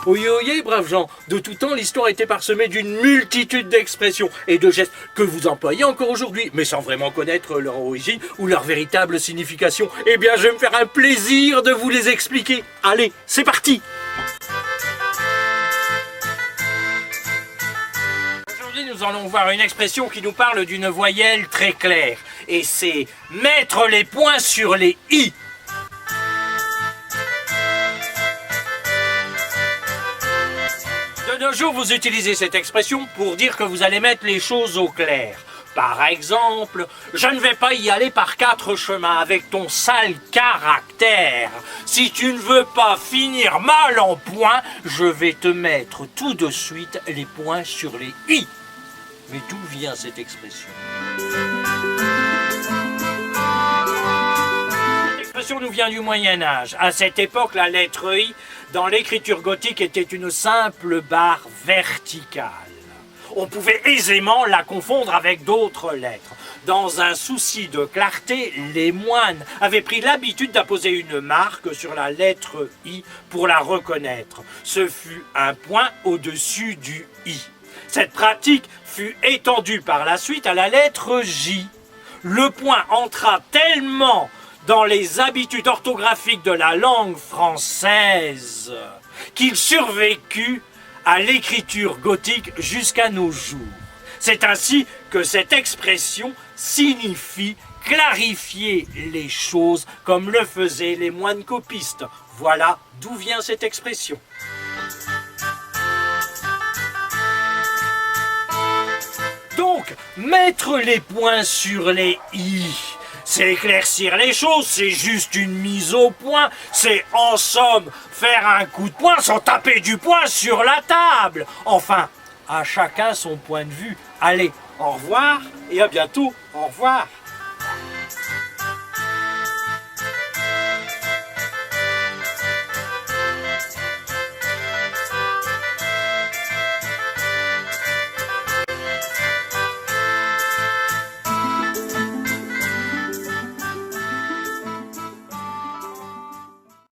Oyez, oyez, braves gens, de tout temps, l'histoire était parsemée d'une multitude d'expressions et de gestes que vous employez encore aujourd'hui, mais sans vraiment connaître leur origine ou leur véritable signification. Eh bien, je vais me faire un plaisir de vous les expliquer. Allez, c'est parti! Aujourd'hui, nous allons voir une expression qui nous parle d'une voyelle très claire, et c'est mettre les points sur les i. De nos jours, vous utilisez cette expression pour dire que vous allez mettre les choses au clair. Par exemple, je ne vais pas y aller par 4 chemins avec ton sale caractère. Si tu ne veux pas finir mal en points, je vais te mettre tout de suite les points sur les i. Mais d'où vient cette expression ? L'expression nous vient du Moyen-Âge. À cette époque, la lettre I, dans l'écriture gothique, était une simple barre verticale. On pouvait aisément la confondre avec d'autres lettres. Dans un souci de clarté, les moines avaient pris l'habitude d'apposer une marque sur la lettre I pour la reconnaître. Ce fut un point au-dessus du I. Cette pratique fut étendue par la suite à la lettre J. Le point entra tellement dans les habitudes orthographiques de la langue française qu'il survécut à l'écriture gothique jusqu'à nos jours. C'est ainsi que cette expression signifie clarifier les choses comme le faisaient les moines copistes. Voilà d'où vient cette expression. Donc, mettre les points sur les i, c'est éclaircir les choses, c'est juste une mise au point, c'est en somme faire un coup de poing sans taper du poing sur la table. Enfin, à chacun son point de vue. Allez, au revoir et à bientôt. Au revoir.